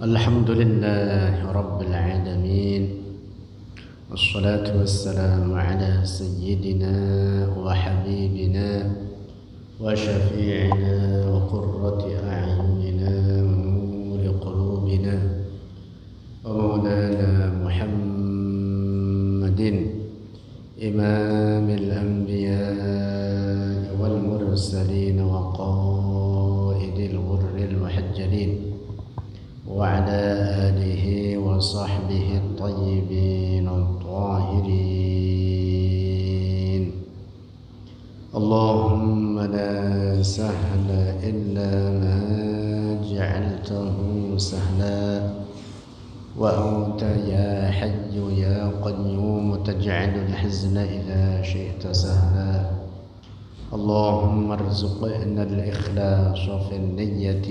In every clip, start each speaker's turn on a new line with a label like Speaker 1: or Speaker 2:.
Speaker 1: الحمد لله رب العالمين، والصلاة والسلام على سيدنا وحبيبنا وشفيعنا وقرة أعيننا ونور قلوبنا ومولانا محمد إمام الأنبياء والمرسلين وقائد الغر المحجلين وعلى آله وصحبه الطيبين الطاهرين. اللهم لا سهل إلا ما جعلته سهلا، وأنت يا حي يا قيوم تجعل الحزن إذا شئت سهلا. اللهم ارزقنا الإخلاص في النية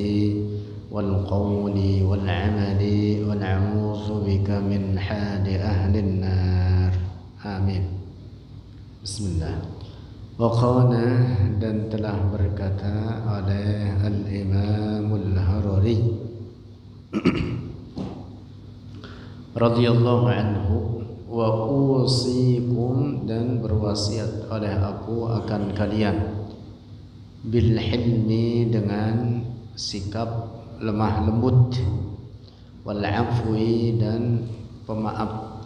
Speaker 1: والقول والعمل، ونعوذ بك من حال أهل النار. Amin. Bismillah. Waqala, dan telah berkata oleh Al-Imamul Harari radhiyallahu anhu, wa usikum, dan berwasiat oleh aku akan kalian, bil hilmi, dengan sikap lemah lembut, wal afwi, dan pemaaf,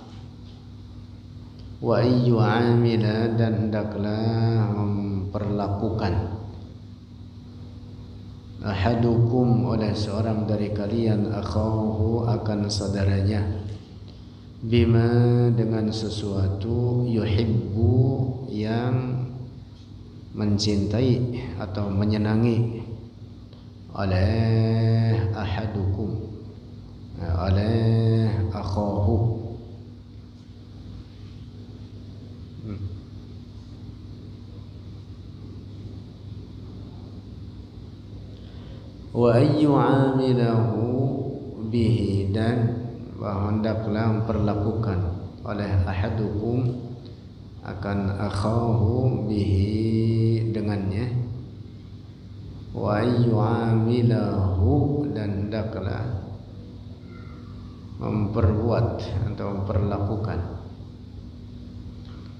Speaker 1: wa ayyu amila, dan hendaklah memperlakukan, ahadukum, oleh seorang dari kalian, akhahu, akan saudaranya, bima, dengan sesuatu, yuhibbu, yang mencintai atau menyenangi, oleh ahadukum, oleh akhahu. Wa ayyu amilahu bihi, dan hendaklah memperlakukan oleh ahadukum akan akhahu bihi, dengannya, wa ayyu'amilahu, dan hendaklah memperbuat atau memperlakukan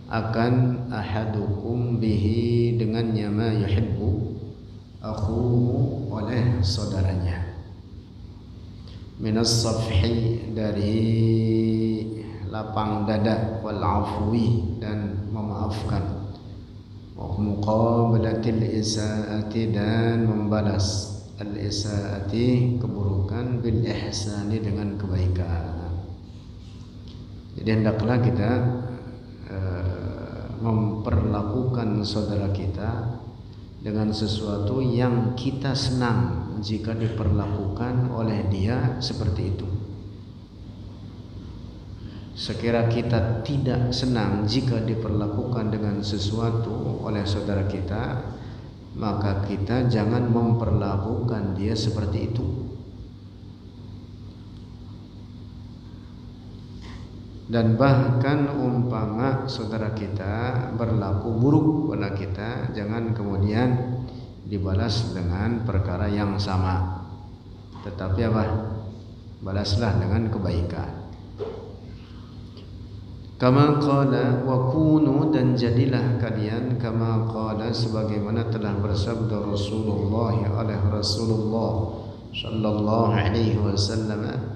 Speaker 1: akan ahadukum bihi, dengannya, ma yuhibbu akhuhu, oleh saudaranya, minas safhi, dari lapang dada, wal afwi, dan memaafkan, muqabalatil isaati, dan membalas al-isaati, keburukan, bil ihsani, dengan kebaikan. Jadi hendaklah kita memperlakukan saudara kita dengan sesuatu yang kita senang jika diperlakukan oleh dia seperti itu. Sekira kita tidak senang jika diperlakukan dengan sesuatu oleh saudara kita, maka kita jangan memperlakukan dia seperti itu. Dan bahkan umpama saudara kita berlaku buruk pada kita, jangan kemudian dibalas dengan perkara yang sama, tetapi balaslah dengan kebaikan. Kama qala, wa kunu, dan jadilah kalian, kama qala, sebagaimana telah bersabda Rasulullah sallallahu alaihi wasallam,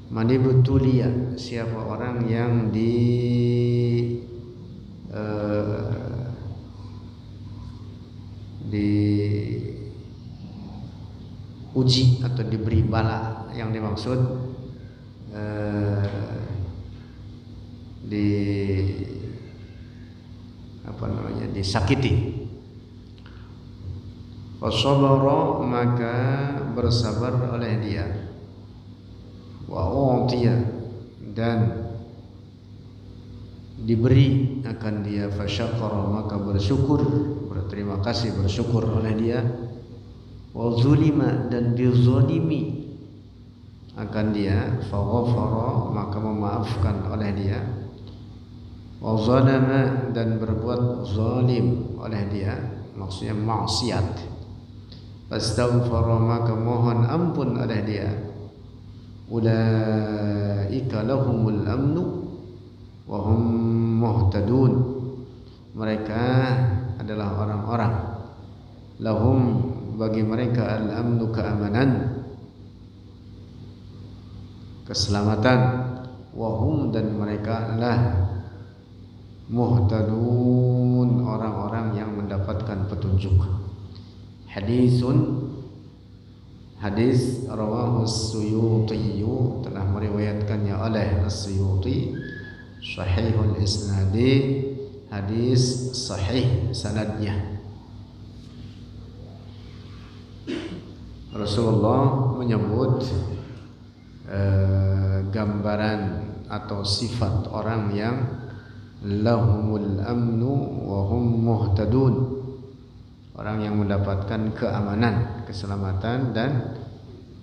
Speaker 1: man ibtuliya, siapa orang yang diuji atau diberi bala, yang dimaksud disakiti, fasabara, maka bersabar oleh dia, wa utiya, dan diberi akan dia, fasyakara, maka bersyukur, berterima kasih, bersyukur oleh dia, wa zulima, dan dizalimi akan dia, faghafara, maka memaafkan oleh dia, wa zalama, dan berbuat zalim oleh dia, maksudnya maksiat, fastaghfara, maka mohon ampun oleh dia, ulaika lahumul amnu wa hum muhtadun. Mereka adalah orang-orang lahum bagi mereka al-amnu keamanan, keselamatan, wa hum dan mereka adalah muhtadun, orang-orang yang mendapatkan petunjuk. Hadis rawahu as-Suyuti, telah meriwayatkannya oleh as-Suyuti, sahihul isnadi, hadis sahih sanadnya. Rasulullah menyebut gambaran atau sifat orang yang lahumul amnu wa hum muhtadun, orang yang mendapatkan keamanan, keselamatan dan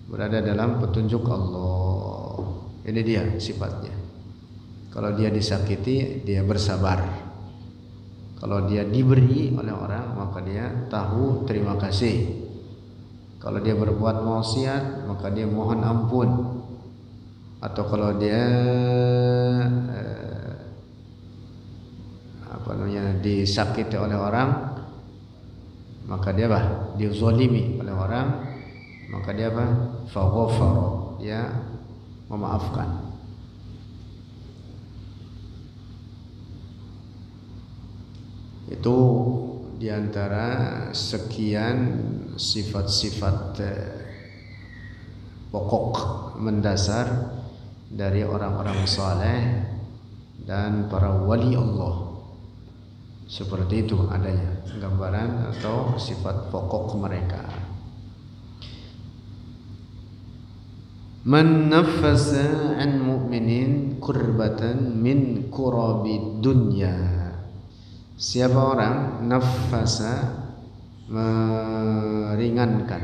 Speaker 1: berada dalam petunjuk Allah. Ini dia sifatnya. Kalau dia disakiti, dia bersabar. Kalau dia diberi oleh orang, maka dia tahu terima kasih. Kalau dia berbuat maksiat, maka dia mohon ampun. Atau kalau dia disakiti oleh orang, maka dia dizalimi oleh orang, maka dia faghfara, dia memaafkan. Itu diantara sekian sifat-sifat pokok mendasar dari orang-orang saleh dan para wali Allah. Seperti itu adanya gambaran atau sifat pokok mereka. Man nafasa an mu'minin kurbatan min kurabi dunya. Siapa orang nafasa, meringankan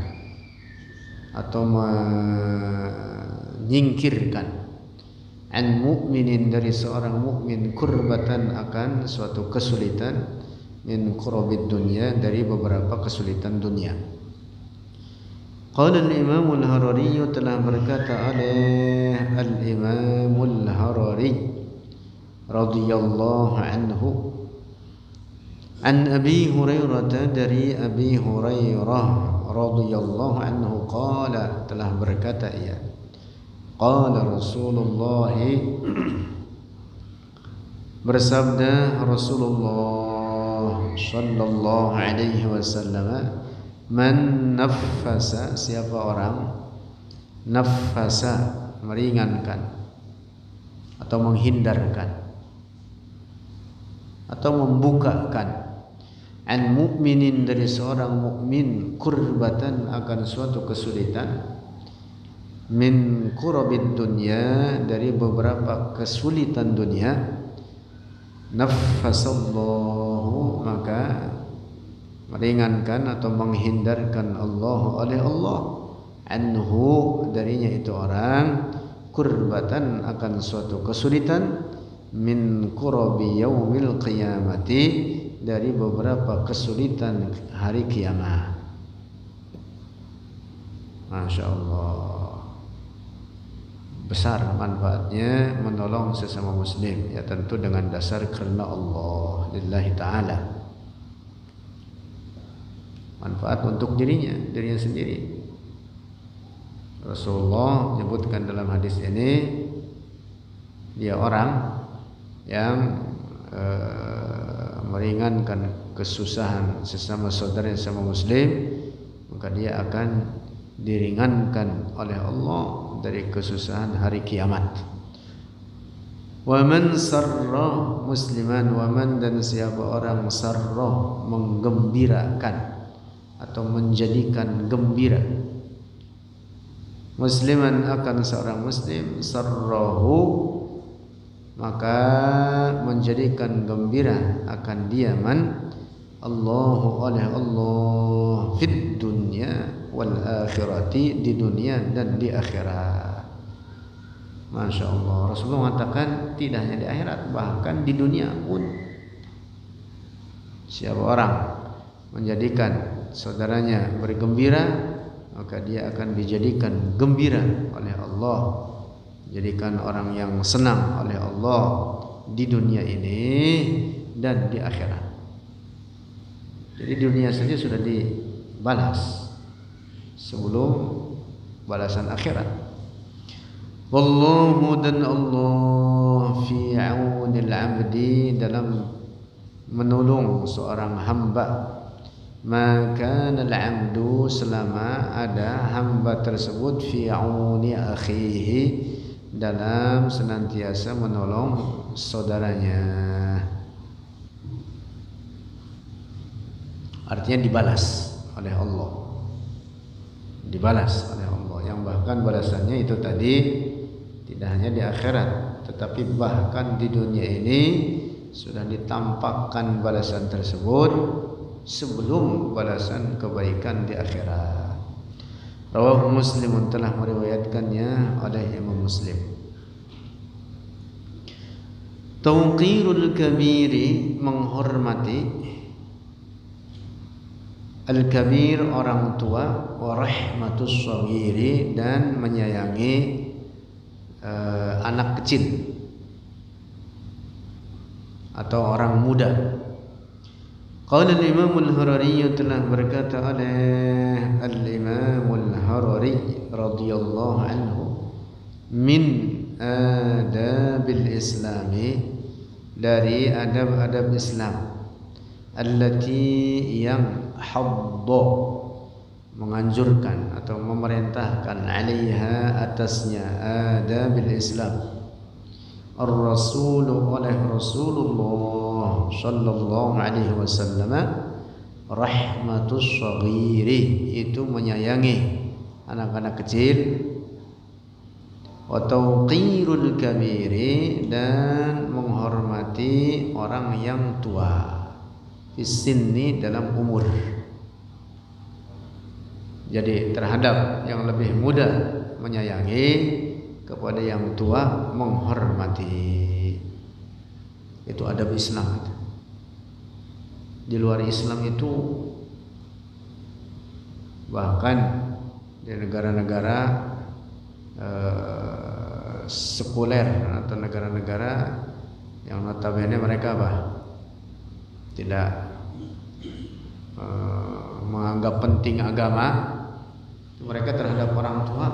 Speaker 1: atau menyingkirkan, an mu'minin dari seorang mukmin, kurbatan akan suatu kesulitan, min kurabid dunya dari beberapa kesulitan dunia. Qala al-Imam al-Harari, telah berkata oleh al-Imam al-Harari radhiyallahu anhu, an Abi Hurairah, dari Abi Hurairah radhiyallahu anhu, qala, telah berkata ia, qala Rasulullah, bersabda Rasulullah sallallahu alaihi wasallam, man nafasa, siapa orang nafasa, meringankan atau menghindarkan atau membukakan, an mu'minin dari seorang mukmin, kurbatan akan suatu kesulitan, min kurabid dunya dari beberapa kesulitan dunia, nafasallahu, maka meringankan atau menghindarkan Allah oleh Allah, anhu darinya itu orang, kurbatan akan suatu kesulitan, min kurabi yaumil qiyamati dari beberapa kesulitan hari kiamat. Masya Allah, besar manfaatnya menolong sesama muslim, ya tentu dengan dasar karena Allah, lillahi ta'ala. Manfaat untuk dirinya sendiri. Rasulullah menyebutkan dalam hadis ini, dia orang yang meringankan kesusahan sesama saudara, sesama muslim, maka dia akan diringankan oleh Allah dari kesusahan hari kiamat. Wa man sarra musliman, wa man dan siapa orang sarra, menggembirakan atau menjadikan gembira, musliman akan seorang muslim, sarrahu, maka menjadikan gembira akan dia, man Allahu oleh Allah, fid dunya wal akhirati, di dunia dan di akhirat. Masya Allah, Rasulullah mengatakan tidak hanya di akhirat, bahkan di dunia pun. Siapa orang menjadikan saudaranya bergembira, maka dia akan dijadikan gembira oleh Allah, jadikan orang yang senang oleh Allah di dunia ini dan di akhirat. Jadi dunia saja sudah dibalas sebelum balasan akhirat. Wallahu, dan Allah fi aunil abdi, dalam menolong seorang hamba. Maka al-abdu, selama ada hamba tersebut fi auni akhihi, dalam senantiasa menolong saudaranya. Artinya dibalas oleh Allah, dibalas oleh Allah, yang bahkan balasannya itu tadi tidak hanya di akhirat, tetapi bahkan di dunia ini sudah ditampakkan balasan tersebut sebelum balasan kebaikan di akhirat. Rawahu Muslim, telah meriwayatkannya oleh Imam Muslim. Tauqirul kabiri, menghormati al-kabir, orang tua, wa rahmatus shaghiri, dan menyayangi anak kecil atau orang muda. Qala al-Imam al-Harari, telah berkata oleh al-Imam al-Harari radhiyallahu anhu, min adabil islami, dari adab-adab Islam, allati, yang hadda, menganjurkan atau memerintahkan, alaiha, atasnya, adabil Islam, ar-rasul, oleh Rasulullah sallallahu alaihi wasallam, rahmatus shaghiri, itu menyayangi anak-anak kecil, wa tauqirul kabiri, dan menghormati orang yang tua, fisinni, dalam umur. Jadi terhadap yang lebih muda menyayangi, kepada yang tua menghormati. Itu adab Islam. Di luar Islam itu, bahkan di negara-negara sekuler atau negara-negara yang notabene mereka tidak menganggap penting agama, mereka terhadap orang tua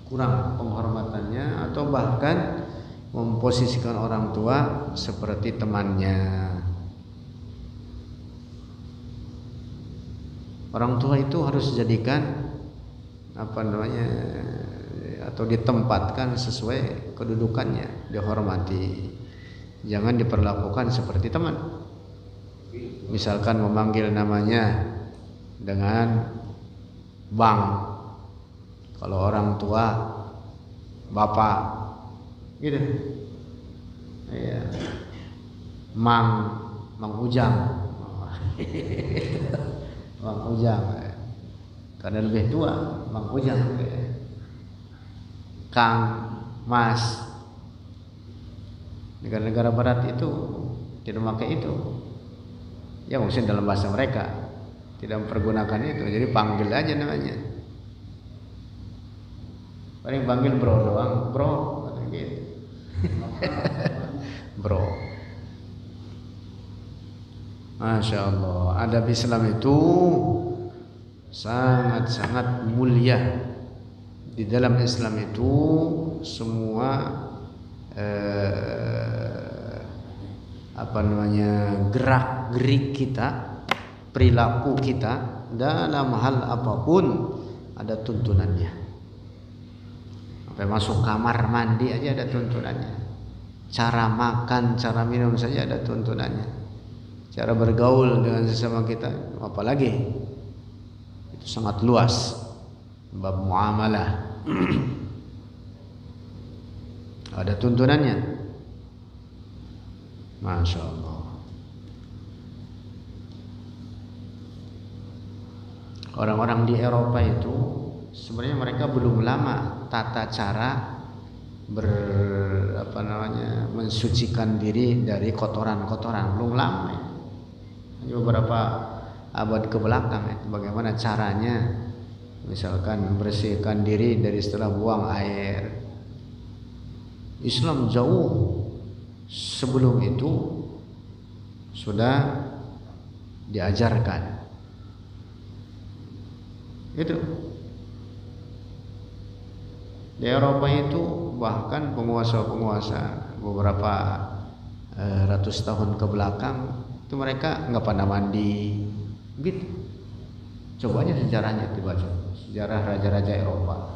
Speaker 1: kurang penghormatannya, atau bahkan memposisikan orang tua seperti temannya. Orang tua itu harus dijadikan atau ditempatkan sesuai kedudukannya, dihormati. Jangan diperlakukan seperti teman. Misalkan memanggil namanya dengan bang, kalau orang tua bapak, gitu. Ya. Mang Ujang. Mang Ujang. Karena lebih tua, Mang Ujang. Kang, Mas. Negara-negara barat itu tidak memakai itu. Ya mungkin dalam bahasa mereka tidak mempergunakan itu, jadi panggil aja namanya. Paling panggil bro doang, bro, gitu. Bro. Masya Allah, adab Islam itu sangat-sangat mulia. Di dalam Islam itu semua gerak-gerik kita, perilaku kita dalam hal apapun ada tuntunannya. Sampai masuk kamar mandi aja ada tuntunannya. Cara makan, cara minum saja ada tuntunannya. Cara bergaul dengan sesama kita, apalagi itu sangat luas. Bab muamalah ada tuntunannya. Masya Allah. Orang-orang di Eropa itu sebenarnya mereka belum lama tata cara mensucikan diri dari kotoran-kotoran, belum lama ya. Hanya beberapa abad ke belakang ya, bagaimana caranya misalkan bersihkan diri dari setelah buang air. Islam jauh sebelum itu sudah diajarkan. Itu di Eropa itu bahkan penguasa-penguasa beberapa ratus tahun ke belakang itu mereka nggak pernah mandi, gitu. Coba aja sejarahnya dibaca, sejarah raja-raja Eropa,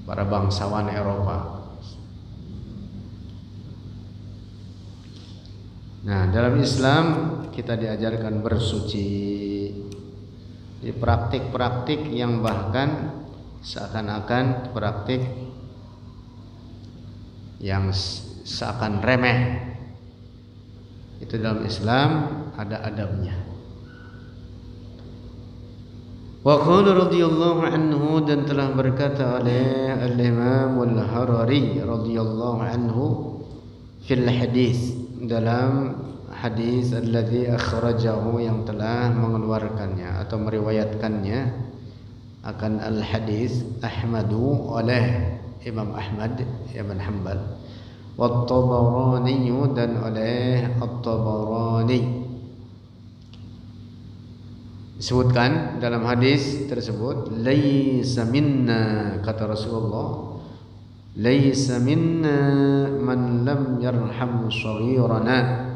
Speaker 1: para bangsawan Eropa. Nah, dalam Islam kita diajarkan bersuci. Di praktik-praktik yang bahkan seakan-akan praktik yang seakan remeh, itu dalam Islam ada adabnya. Wa qala radhiyallahu anhu, dan telah berkata oleh Al-Imam Al-Harari radhiyallahu anhu fil hadis, dalam hadis alladzi akhrajahu, yang telah mengeluarkannya atau meriwayatkannya akan al-hadis Ahmadu oleh Imam Ahmad Ibn Hanbal, wa Tabarani, dan oleh At-Tabarani. Disebutkan dalam hadis tersebut, laisa minna, kata Rasulullah, laisa minna man lam yarham shaghirana,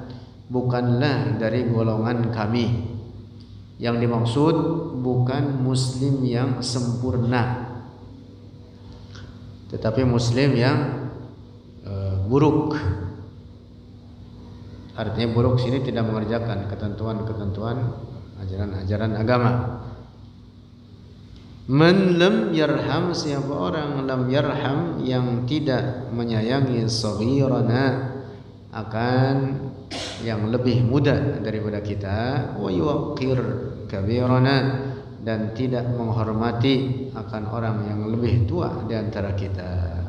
Speaker 1: bukanlah dari golongan kami. Yang dimaksud bukan muslim yang sempurna, tetapi muslim yang buruk. Artinya buruk sini tidak mengerjakan ketentuan-ketentuan ajaran-ajaran agama. Man lam yarham, siapa orang lam yarham yang tidak menyayangi saghirana, akan yang lebih muda daripada kita, wa yuqir kabirana, dan tidak menghormati akan orang yang lebih tua di antara kita,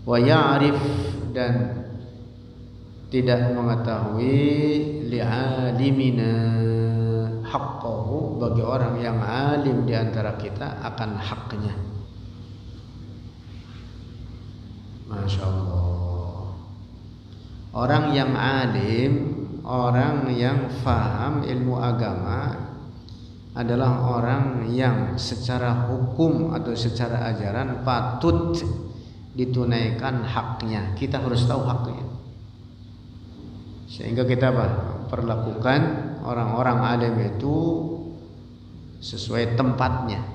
Speaker 1: wa ya'rif, dan tidak mengetahui li'alimina haqqahu, bagi orang yang alim di antara kita akan haknya. Masya Allah. Orang yang alim, orang yang faham ilmu agama adalah orang yang secara hukum atau secara ajaran patut ditunaikan haknya. Kita harus tahu haknya, sehingga kita perlakukan orang-orang alim itu sesuai tempatnya.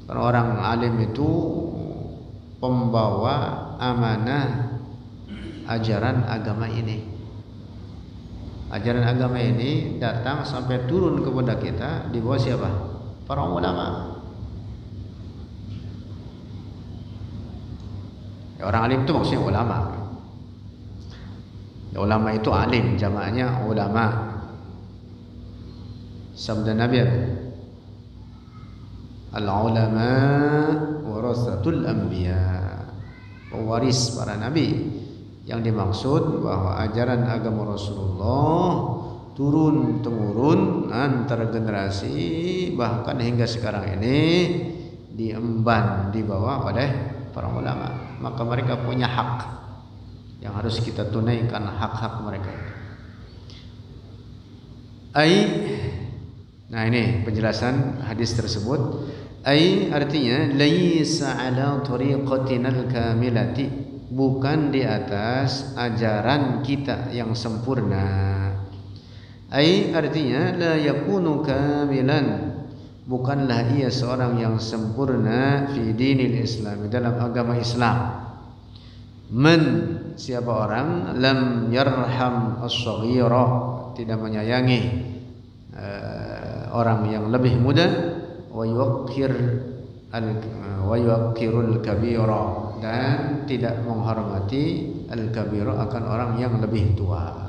Speaker 1: Karena orang alim itu pembawa amanah ajaran agama ini. Ajaran agama ini datang sampai turun kepada kita di bawah siapa? Para ulama. Ya, orang alim itu maksudnya ulama. Ya, ulama itu alim, jamaknya ulama. Sabda Nabi, al-ulama warasatul anbiya, pewaris para nabi. Yang dimaksud bahwa ajaran agama Rasulullah turun temurun antar generasi, bahkan hingga sekarang ini diemban, dibawa oleh para ulama. Maka mereka punya hak yang harus kita tunaikan, hak-hak mereka. Nah ini penjelasan hadis tersebut. Artinya laisa ala tariqatinal kamilati, bukan di atas ajaran kita yang sempurna. Artinya la yakunu kamilan, bukanlah ia seorang yang sempurna fi dinil Islam, dalam agama Islam. Man, siapa orang lam yarham as-saghira, tidak menyayangi orang yang lebih muda, wa yuqirul kabira, dan tidak menghormati al-kabira, akan orang yang lebih tua.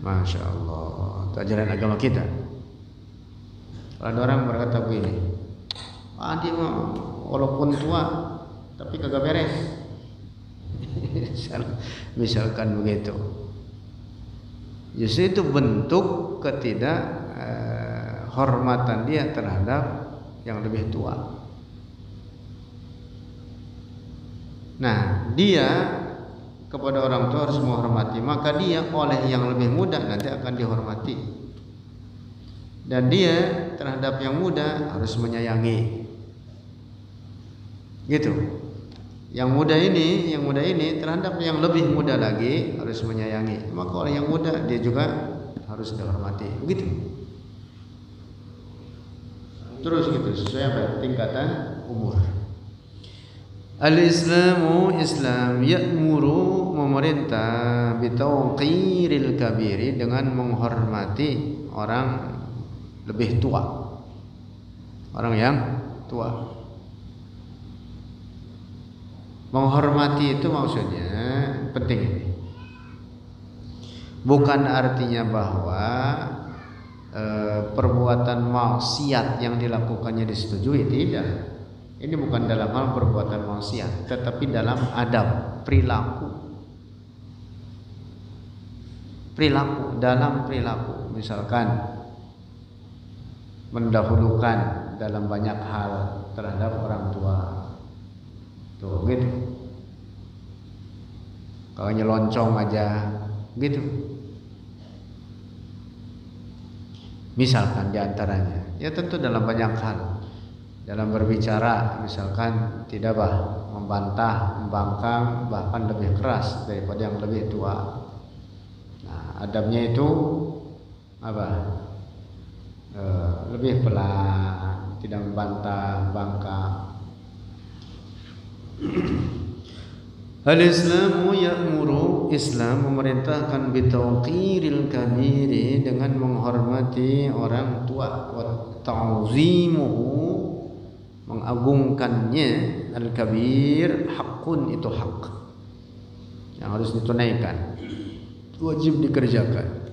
Speaker 1: Masya Allah, itu ajaran agama kita. Ada orang berkata begini, dia mah walaupun tua tapi kagak beres. Misalkan begitu. Justru itu bentuk ketidakhormatan dia terhadap yang lebih tua. Nah, dia kepada orang tua harus menghormati, maka dia oleh yang lebih muda nanti akan dihormati. Dan dia terhadap yang muda harus menyayangi. Gitu. Yang muda ini terhadap yang lebih muda lagi harus menyayangi. Maka oleh yang muda dia juga harus dihormati. Begitu. Terus gitu sesuai apa? Tingkatan umur. Al-Islamu Islam ya'muru memerintah bitauqiril kabiri dengan menghormati orang lebih tua. Orang yang tua. Menghormati itu maksudnya penting ini. Bukan artinya bahwa perbuatan maksiat yang dilakukannya disetujui, tidak. Ini bukan dalam hal perbuatan maksiat, tetapi dalam adab, perilaku. Dalam perilaku, misalkan mendahulukan dalam banyak hal terhadap orang tua. Tuh gitu. Kalau nyeloncongan aja gitu. Misalkan diantaranya, ya tentu dalam banyak hal. Dalam berbicara, misalkan tidak membantah, membangkang, bahkan lebih keras daripada yang lebih tua. Nah, adabnya itu apa? Lebih pelan, tidak membantah, membangkang. Al-Islamu ya'muru, Islam memerintahkan bitauqiril kabiri dengan menghormati orang tua, wa ta'zimuhu mengagungkannya. Al-kabir haqqun, itu hak yang harus ditunaikan, wajib dikerjakan.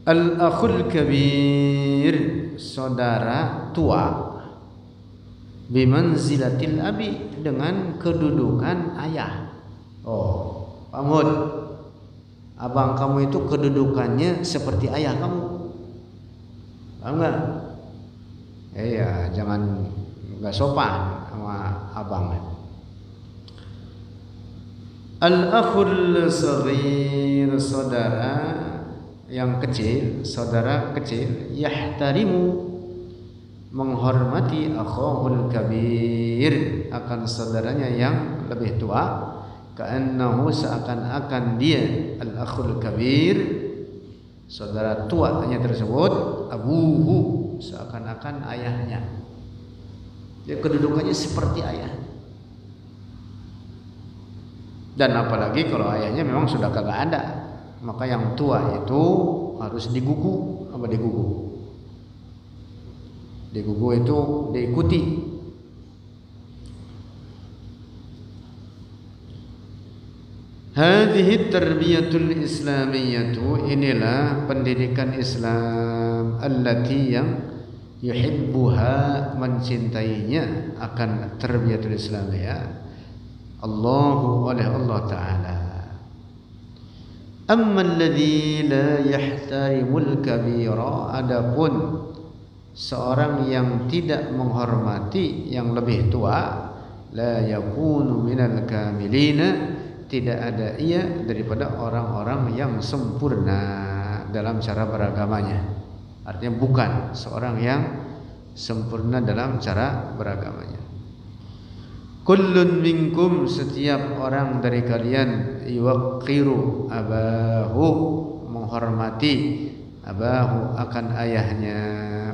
Speaker 1: Al-akhul kabir, saudara tua, bimanzilatil abi, dengan kedudukan ayah. Oh, Pak Mud, abang kamu itu kedudukannya seperti ayah kamu. Paham nggak? Ya, jangan nggak sopan sama abang. Al-akhul saghir, saudara yang kecil, saudara kecil, yahtarimu, menghormati akhahul kabir, akan saudaranya yang lebih tua. Ka'annahu, seakan-akan dia, al-akhul kabir, saudara tuanya tersebut, abuhu, seakan-akan ayahnya. Dia kedudukannya seperti ayah. Dan apalagi kalau ayahnya memang sudah kagak ada, maka yang tua itu harus digugu. Apa digugu? Digugu itu diikuti. Hadhihi tarbiyatul islamiyatu, inilah pendidikan Islam, allati yang yuhibbuha, mencintainya akan tarbiyatul islamiyah Allahu, oleh Allah Ta'ala. Amma alladhi la yahtarimul kabira, adapun seorang yang tidak menghormati yang lebih tua, la yakunu minal kamilina, tidak ada ia daripada orang-orang yang sempurna dalam cara beragamanya. Artinya bukan seorang yang sempurna dalam cara beragamanya. Kullun minkum, setiap orang dari kalian, yuwaqqiru abahu, menghormati abahu, akan ayahnya,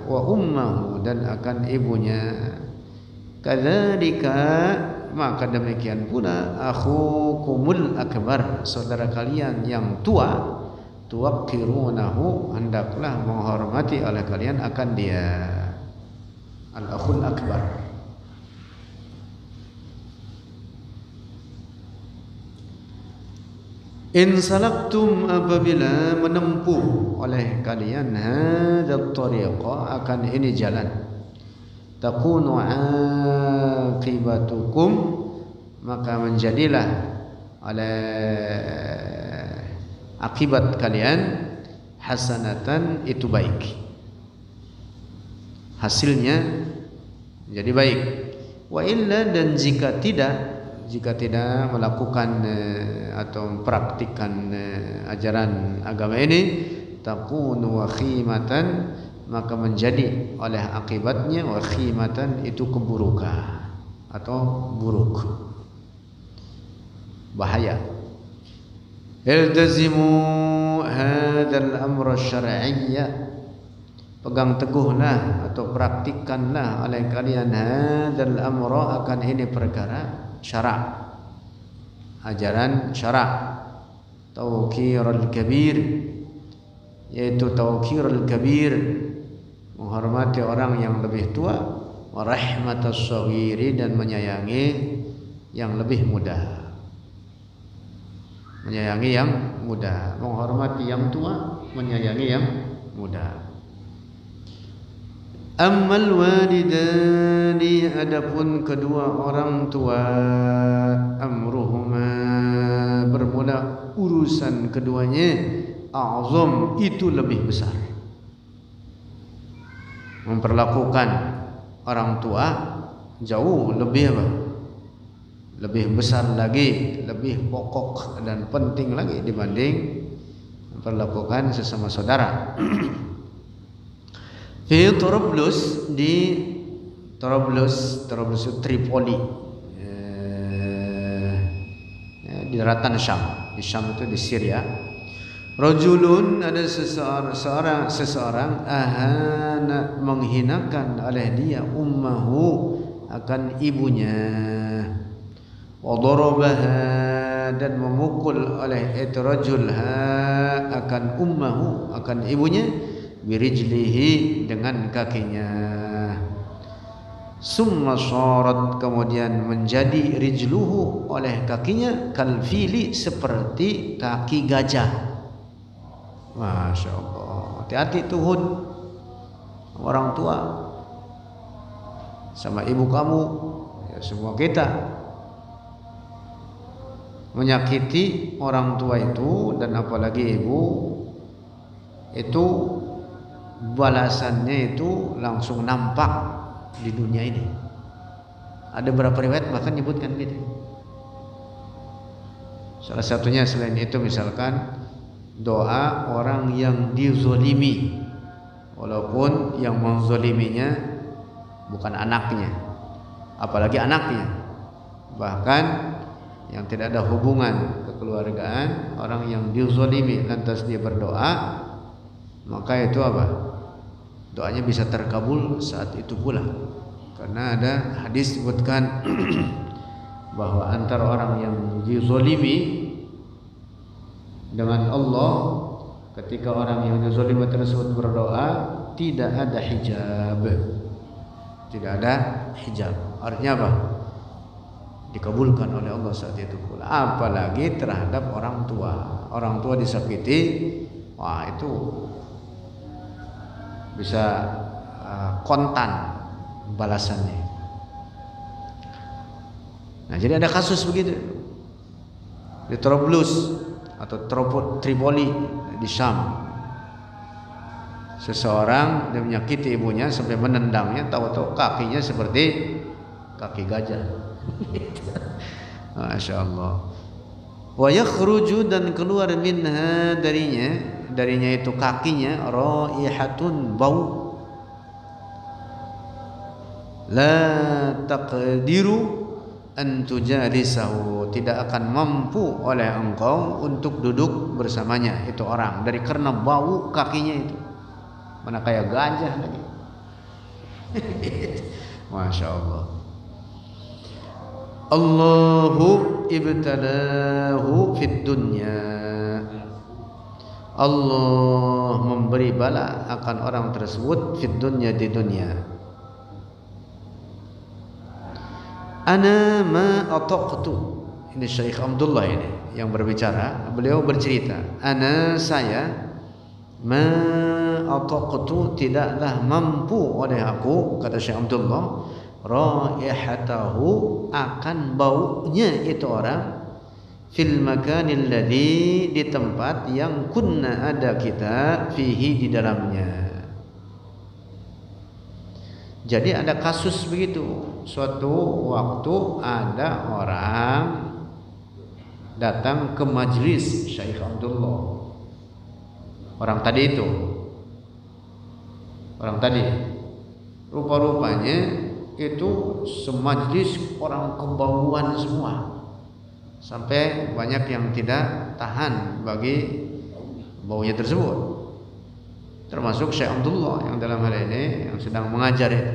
Speaker 1: wa ummahu, dan akan ibunya. Kadzalika, maka demikian pula, akhukumul akbar, saudara kalian yang tua, tuwaqqirunahu, hendaklah menghormati oleh kalian akan dia, al-akhul akbar. In salaktum, apabila menempuh oleh kalian hadzal tariqa, akan ini jalan, takunu aqibatukum, maka menjadilah oleh akibat kalian hasanatan, itu baik, hasilnya jadi baik. Wa illa, dan jika tidak melakukan atau mempraktikkan ajaran agama ini, takunu wakhimatan, maka menjadi oleh akibatnya wakhimatan, itu keburukan atau buruk, bahaya. Iltazimu hadzal amra syar'iyya, pegang teguhlah atau praktikkanlah oleh kalian hadzal amra, akan ini perkara syara', ajaran syara'. Tauqirul kabir, yaitu tauqirul kabir, menghormati orang yang lebih tua, wa rahmatas shaghiri, dan menyayangi yang lebih muda. Menyayangi yang muda, menghormati yang tua, menyayangi yang muda. Ammal walidani, adapun kedua orang tua, amruhuma, bermula urusan keduanya, a'zam, itu lebih besar. Memperlakukan orang tua jauh lebih apa? Lebih besar lagi, lebih pokok dan penting lagi dibanding memperlakukan sesama saudara. Di Torablus, Torablus Tripoli, di daratan Syam. Di Syam itu di Syria. Rajulun, ada seseorang ahana, menghinakan oleh dia ummahu, akan ibunya, wa darabaha, dan memukul oleh itu rajul akan ummahu, akan ibunya, birijlihi, dengan kakinya. Summa syarat, kemudian menjadi rijluhu, oleh kakinya, kalfili, seperti kaki gajah. Masya Allah, hati-hati tuhun orang tua sama ibu kamu, ya semua kita menyakiti orang tua itu, dan apalagi ibu, itu balasannya itu langsung nampak di dunia ini. Ada beberapa riwayat bahkan nyebutkan gitu. Salah satunya selain itu, misalkan doa orang yang dizolimi, walaupun yang menzoliminya bukan anaknya, apalagi anaknya, bahkan yang tidak ada hubungan kekeluargaan, orang yang dizolimi lantas dia berdoa, maka itu apa? Doanya bisa terkabul saat itu pula. Karena ada hadis sebutkan bahwa antara orang yang dizolimi dengan Allah, ketika orang yang dizolimi tersebut berdoa, tidak ada hijab. Tidak ada hijab. Artinya apa? Dikabulkan oleh Allah saat itu pula. Apalagi terhadap orang tua. Orang tua disakiti, wah itu bisa kontan balasannya. Nah, jadi ada kasus begitu di Torablus atau Tripoli di Syam. Seseorang dia menyakiti ibunya sampai menendangnya, tahu-tahu kakinya seperti kaki gajah. Masya Allah. Wa yakhruju, dan keluar minha, darinya itu kakinya, raihatun, bau, la taqdiru an tujalisahu, tidak akan mampu oleh engkau untuk duduk bersamanya itu orang, dari karena bau kakinya itu. Mana kayak gajah lagi. Masya Allah. Allahu ibtalahu fid dunya, Allah memberi bala akan orang tersebut fid dunya, di dunia. Ana ma ataqtu, ini Syekh Abdullah ini yang berbicara. Beliau bercerita, ana saya ma ataqtu, tidaklah mampu oleh aku, kata Syekh Abdullah, raihatahu, akan baunya itu orang, fil makanil ladzi, di tempat yang kunna ada kita, fihi, di dalamnya. Jadi ada kasus begitu. Suatu waktu ada orang datang ke majlis Syekh Abdullah. Orang tadi itu, orang tadi, rupa-rupanya itu semajlis orang kebauan semua, sampai banyak yang tidak tahan bagi baunya tersebut, termasuk Syekh Abdullah yang dalam hal ini yang sedang mengajar itu.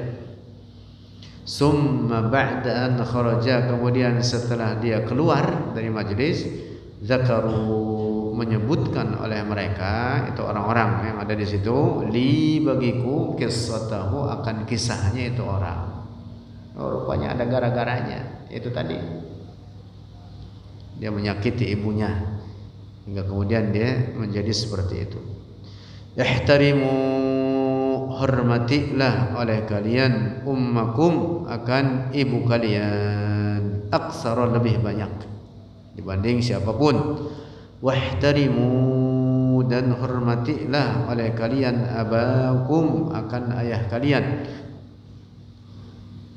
Speaker 1: Summa ba'da an kharaja, kemudian setelah dia keluar dari majlis, zakaru, menyebutkan oleh mereka itu orang-orang yang ada di situ, li, bagiku, qissatahu, akan kisahnya itu orang. Oh, rupanya ada gara-garanya, itu tadi dia menyakiti ibunya hingga kemudian dia menjadi seperti itu. Ihtarimu, hormatilah oleh kalian, ummakum, akan ibu kalian, aksara, lebih banyak dibanding siapapun. Wahtarimu, dan hormatilah oleh kalian, abakum, akan ayah kalian.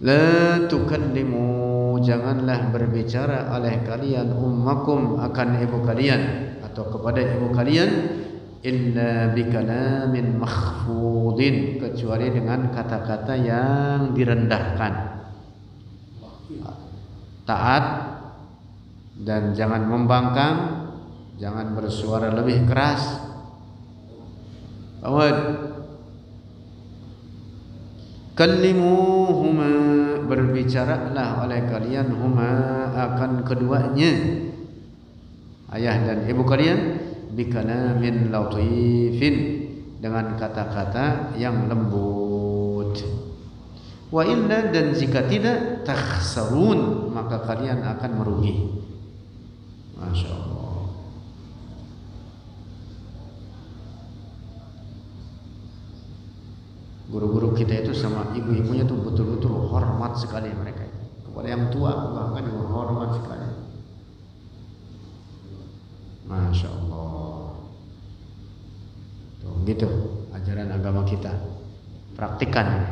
Speaker 1: La tukallimu, janganlah berbicara oleh kalian, ummakum, akan ibu kalian atau kepada ibu kalian, illa bikalamin makhfudin, kecuali dengan kata-kata yang direndahkan. Taat dan jangan membangkang, jangan bersuara lebih keras. Awad, kallimuhuma, berbicaralah oleh kalian, huma, akan keduanya, ayah dan ibu kalian, bikalamin latifin, dengan kata-kata yang lembut. Wa illa, dan jika tidak, takhsarun, maka kalian akan merugi. Masya Allah. Guru-guru kita itu sama ibu-ibunya tuh betul-betul hormat sekali mereka. Kepada yang tua bahkan juga hormat sekali. Masya Allah. Tuh, gitu ajaran agama kita. Praktikan.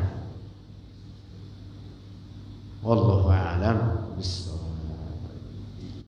Speaker 1: Wallahu a'lam bishawab.